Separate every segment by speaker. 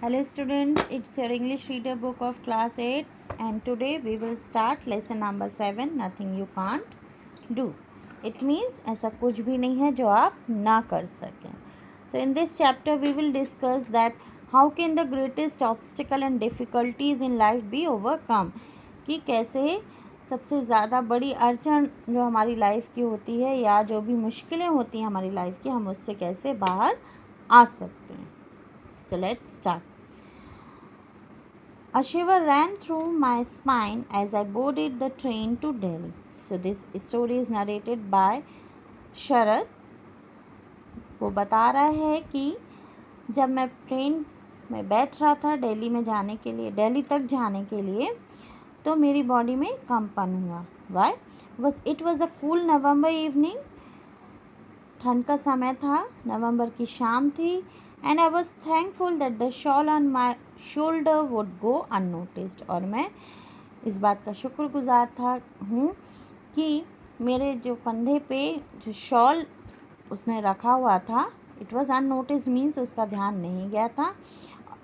Speaker 1: Hello students, it's your English reader book of class 8 and today we will start lesson number 7 nothing you can't do. It means ऐसा कुछ भी नहीं है जो आप ना कर सकें. So in this chapter we will discuss that how can the greatest obstacle and difficulties in life be overcome. कि कैसे सबसे ज़्यादा बड़ी अड़चन जो हमारी लाइफ की होती है या जो भी मुश्किलें होती हैं हमारी लाइफ की हम उससे कैसे बाहर आ सकते हैं. So let's start. A shiver ran through my spine as I boarded the train to Delhi. So this story is narrated by शरद. वो बता रहा है कि जब मैं ट्रेन में बैठ रहा था दिल्ली तक जाने के लिए तो मेरी बॉडी में कंपन हुआ. Why it was a cool November evening. ठंड का समय था, नवंबर की शाम थी. And I was thankful that the shawl on my shoulder would go unnoticed. और मैं इस बात का शुक्रगुजार हूँ कि मेरे जो कंधे पे जो शॉल उसने रखा हुआ था, it was unnoticed means उसका ध्यान नहीं गया था.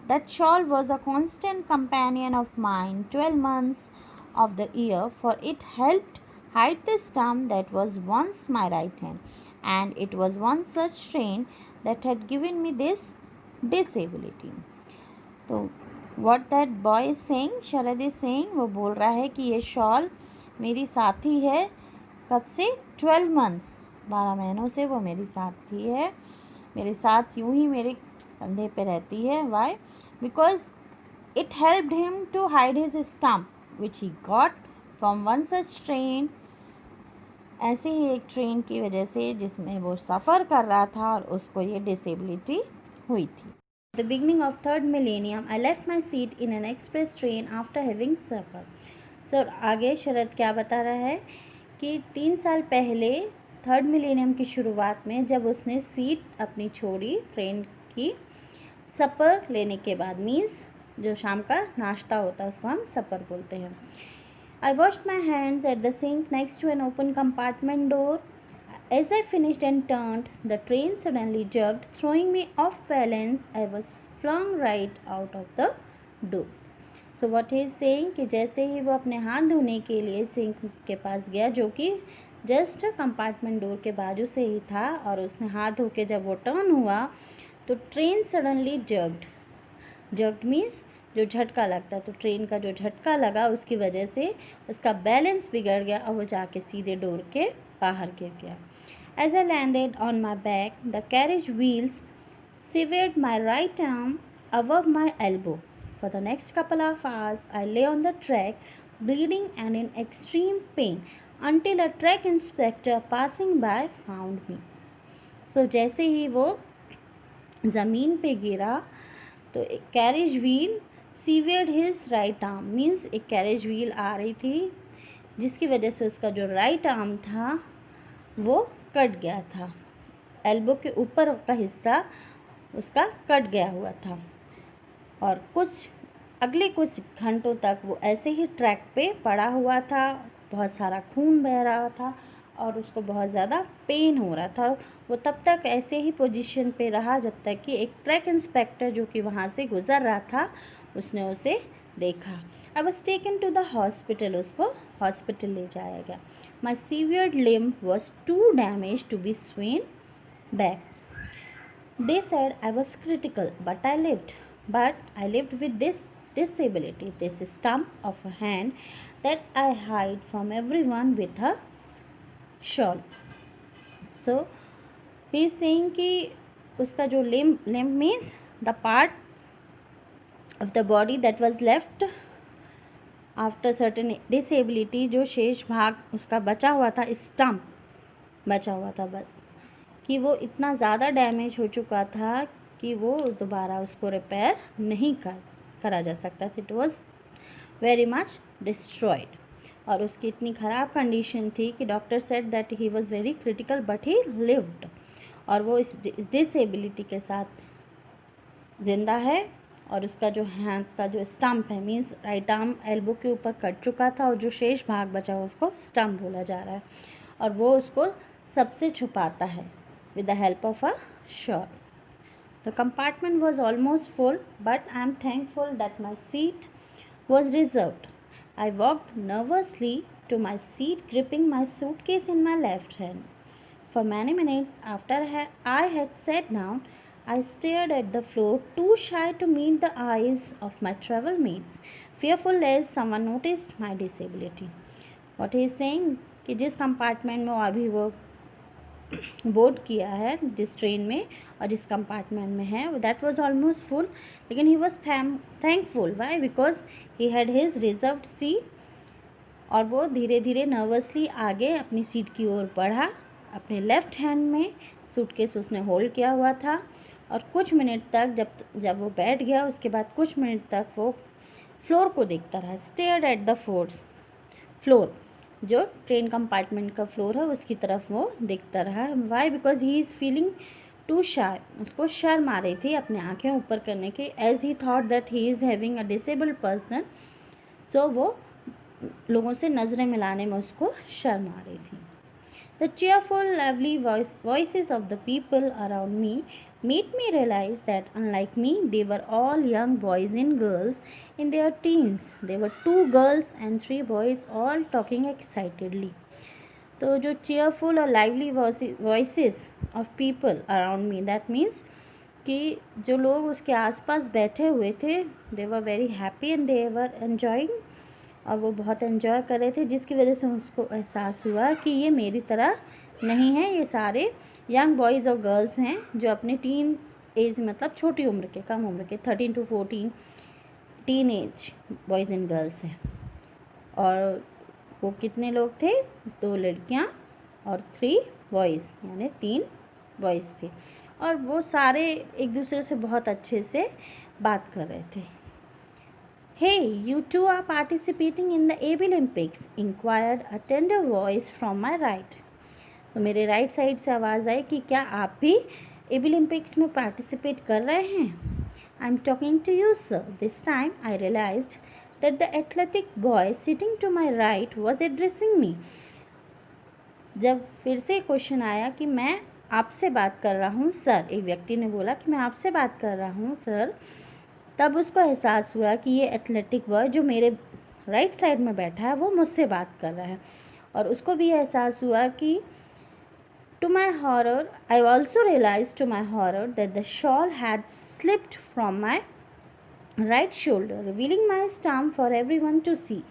Speaker 1: That shawl was a constant companion of mine 12 months of the year, for it helped hide the stump that was once my right hand, and it was one such strain that had given me this disability. तो what that boy is saying, Sharad is saying, वो बोल रहा है कि ये shawl मेरी साथी है. कब से? 12 months, 12 महीनों से वो मेरी साथी है. मेरे साथ यूं ही मेरे कंधे पे रहती है. Why? Because it helped him to hide his stump which he got from one such train. ऐसे ही एक ट्रेन की वजह से जिसमें वो सफ़र कर रहा था और उसको ये डिसेबिलिटी हुई थी. The beginning of third millennium, I left my seat in an express train after having supper. So आगे शरद क्या बता रहा है कि 3 साल पहले थर्ड मिलेनियम की शुरुआत में जब उसने सीट अपनी छोड़ी ट्रेन की सपर लेने के बाद, मीन्स जो शाम का नाश्ता होता है उसको हम सपर बोलते हैं. I washed my hands at the sink next to an open compartment door. As I finished and turned, the train suddenly jerked, throwing me off balance. I was flung right out of the door. So what he is saying कि जैसे ही वो अपने हाथ धोने के लिए sink के पास गया, जो कि जस्ट कंपार्टमेंट डोर के बाजू से ही था, और उसने हाथ धो के जब वो टर्न हुआ तो ट्रेन सडनली जर्क्ड मीन्स जो झटका लगता है. तो ट्रेन का जो झटका लगा उसकी वजह से उसका बैलेंस बिगड़ गया और वो जाके सीधे डोर के बाहर गिर गया. As I landed on my back, the carriage wheels severed my right arm above my elbow. For the next couple of hours, I lay on the track, bleeding and in extreme pain, until a track inspector passing by found me. So जैसे ही वो ज़मीन पे गिरा तो एक carriage wheel severed his right arm, means एक carriage wheel आ रही थी जिसकी वजह से उसका जो राइट आर्म था वो कट गया था. एल्बो के ऊपर का हिस्सा उसका कट गया हुआ था और अगले कुछ घंटों तक वो ऐसे ही ट्रैक पे पड़ा हुआ था. बहुत सारा खून बह रहा था और उसको बहुत ज़्यादा पेन हो रहा था. वो तब तक ऐसे ही पोजीशन पे रहा जब तक कि एक ट्रैक इंस्पेक्टर जो कि वहाँ से गुज़र रहा था उसने उसे देखा. I was taken to the hospital, उसको हॉस्पिटल ले जाया गया. My severed limb was too damaged to be sewn back. They said I was critical but I lived with this disability, this stump of a hand that I hide from everyone with a shawl. So he is saying कि उसका जो limb means the part of the body that was left after certain disability, जो शेष भाग उसका बचा हुआ था, स्टम्प बचा हुआ था बस, कि वो इतना ज़्यादा डैमेज हो चुका था कि वो दोबारा उसको रिपेयर नहीं करा जा सकता था. It was very much destroyed और उसकी इतनी ख़राब कंडीशन थी कि doctor said that he was very critical but he lived. और वो इस डिसेबिलिटी के साथ ज़िंदा है और उसका जो हाथ का जो स्टम्प है, मीन्स राइट आर्म एल्बो के ऊपर कट चुका था और जो शेष भाग बचा हुआ उसको स्टम्प बोला जा रहा है और वो उसको सबसे छुपाता है with the help of a shawl. The compartment was almost full, but I am thankful that my seat was reserved. I walked nervously to my seat, gripping my suitcase in my left hand. For many minutes after I had sat down, I stared at the floor, too shy to meet the eyes of my travel mates, fearful lest someone noticed my disability. What he is saying कि जिस compartment में वो अभी वो board किया है, जिस train में और जिस कंपार्टमेंट में है, दैट वाज ऑलमोस्ट फुल, लेकिन he was thankful. Why? Because he had his reserved seat. और वो धीरे धीरे नर्वसली आगे अपनी सीट की ओर बढ़ा. अपने लेफ्ट हैंड में सूटकेस उसने होल्ड किया हुआ था. और कुछ मिनट तक जब वो बैठ गया, उसके बाद कुछ मिनट तक वो फ्लोर को देखता रहा. स्टेयर्ड एट द फ्लोर, जो ट्रेन कंपार्टमेंट का फ्लोर है उसकी तरफ वो देखता रहा. Why? Because he is feeling too shy. उसको शर्म आ रही थी अपने आंखें ऊपर करने की. As he thought that he is having a disabled person. तो वो लोगों से नज़रें मिलाने में उसको शर्म आ रही थी. The cheerful, lively voices of the people around me made me realize that unlike me, they were all young boys and girls in their teens. There were 2 girls and 3 boys all talking excitedly. तो जो cheerful और lively voices of people around me, that means कि जो लोग उसके आसपास बैठे हुए थे, they were very happy and they were enjoying, और वो बहुत एंजॉय कर रहे थे, जिसकी वजह से उसको एहसास हुआ कि ये मेरी तरह नहीं है. ये सारे यंग बॉयज़ और गर्ल्स हैं जो अपने टीन एज, मतलब छोटी उम्र के, कम उम्र के, 13 to 14 teen age boys and girls हैं. और वो कितने लोग थे? 2 लड़कियां और 3 बॉयज़, यानी 3 बॉयज़ थे. और वो सारे एक दूसरे से बहुत अच्छे से बात कर रहे थे. Hey, you two are participating in the AB Olympics, inquired a tender voice from my right. तो मेरे राइट साइड से आवाज़ आई कि क्या आप भी AB Olympics में पार्टिसिपेट कर रहे हैं? I'm talking to you, sir. This time I realized that the athletic boy sitting to my right was addressing me. जब फिर से क्वेश्चन आया कि मैं आपसे बात कर रहा हूँ सर, एक व्यक्ति ने बोला कि मैं आपसे बात कर रहा हूँ सर, तब उसको एहसास हुआ कि ये एथलेटिक बॉय जो मेरे राइट साइड में बैठा है वो मुझसे बात कर रहा है. और उसको भी एहसास हुआ कि to my horror, I also realize to my horror that the shawl had slipped from my right shoulder, revealing my stump for everyone to see.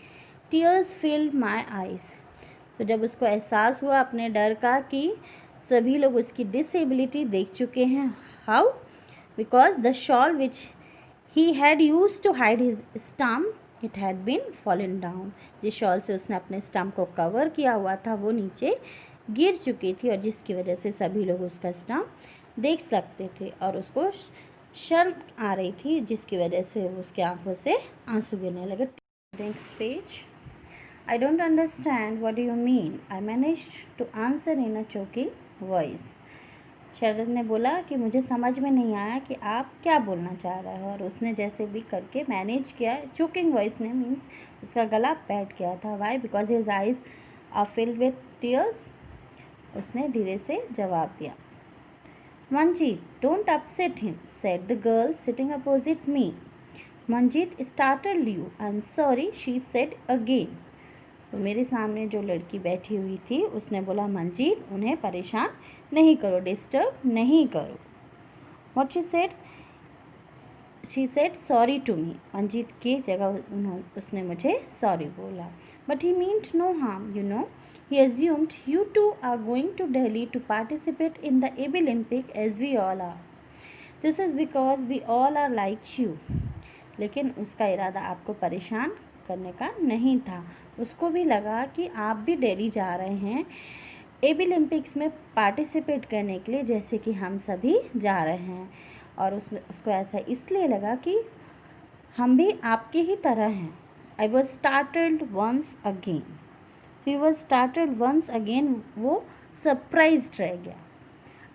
Speaker 1: Tears filled my eyes. तो जब उसको एहसास हुआ अपने डर का कि सभी लोग उसकी डिसेबिलिटी देख चुके हैं. How? Because the shawl which he had used to hide his stump, it had been fallen down. जिस शॉल से उसने अपने स्टम्प को कवर किया हुआ था वो नीचे गिर चुकी थी, और जिसकी वजह से सभी लोग उसका स्टम्प देख सकते थे. और उसको शर्म आ रही थी, जिसकी वजह से उसके आंखों से आंसू गिरने लगे. Next page. I don't understand what you mean. I managed to answer in a choking voice. शरद ने बोला कि मुझे समझ में नहीं आया कि आप क्या बोलना चाह रहे हो. और उसने जैसे भी करके मैनेज किया. चोकिंग वॉइस ने मीन्स उसका गला बैठ गया था. Why? Because his eyes are filled with tears. उसने धीरे से जवाब दिया. Manjeet, don't upset him, said the girl sitting opposite me. Manjeet startled you. I am sorry, she said again. तो मेरे सामने जो लड़की बैठी हुई थी उसने बोला, मंजीत, उन्हें परेशान नहीं करो, डिस्टर्ब नहीं करो. What she said sorry to me. Manjeet की जगह उसने मुझे सॉरी बोला. But he meant no harm, you know. He assumed you two are going to Delhi to participate in the AB Olympic as we all are. This is because we all are like you. लेकिन उसका इरादा आपको परेशान करने का नहीं था. उसको भी लगा कि आप भी दिल्ली जा रहे हैं AB Olympics में पार्टिसिपेट करने के लिए, जैसे कि हम सभी जा रहे हैं. और उसको ऐसा इसलिए लगा कि हम भी आपकी ही तरह हैं. I was startled once again. He was startled once again. वो सरप्राइज्ड रह गया.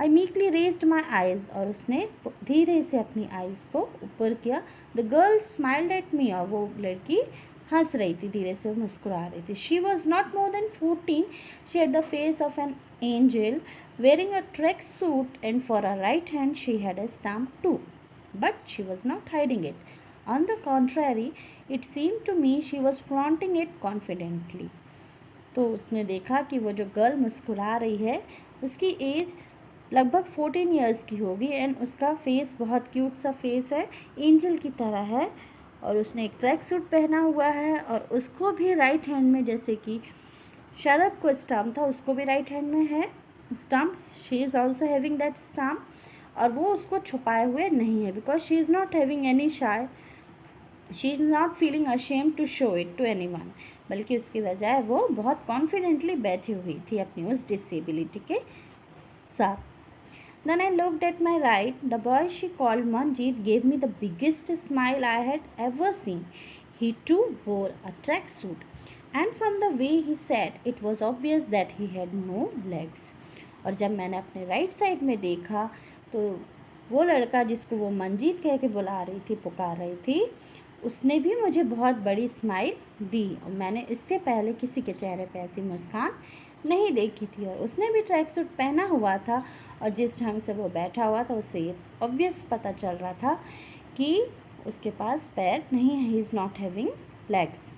Speaker 1: I meekly raised my eyes. और उसने धीरे से अपनी आइज़ को ऊपर किया. The girl smiled at me. और वो लड़की हंस रही थी, धीरे से मुस्कुरा रही थी. She was not more than 14. She had the face of an angel wearing a track suit, and for her right hand she had a stamp too. But she was not hiding it. On the contrary, it seemed to me she was flaunting it confidently. तो उसने देखा कि वो जो girl मुस्कुरा रही है उसकी एज लगभग 14 ईयर्स की होगी एंड उसका फेस बहुत क्यूट सा फेस है, एंजल की तरह है, और उसने एक ट्रैक सूट पहना हुआ है और उसको भी राइट हैंड में, जैसे कि शरद को स्टाम्प था उसको भी राइट हैंड में है stamp, she is also having that stamp, और वो उसको छुपाए हुए नहीं है because she is not having any shy, she is not feeling ashamed to show it to anyone, बल्कि उसकी बजाय वो बहुत कॉन्फिडेंटली बैठी हुई थी अपनी उस डिसेबिलिटी के साथ. Then I looked at my right. The boy she called Manjeet gave me the biggest smile I had ever seen. He too wore a track suit, and from the way he sat, it was obvious that he had no legs. और जब मैंने अपने right side में देखा तो वो लड़का जिसको वो मंजीत कह के बुला रही थी, पुकार रही थी, उसने भी मुझे बहुत बड़ी स्माइल दी और मैंने इससे पहले किसी के चेहरे पे ऐसी मुस्कान नहीं देखी थी. और उसने भी ट्रैक सूट पहना हुआ था और जिस ढंग से वो बैठा हुआ था उससे ये ऑब्वियस पता चल रहा था कि उसके पास पैर नहीं है, he is not having legs.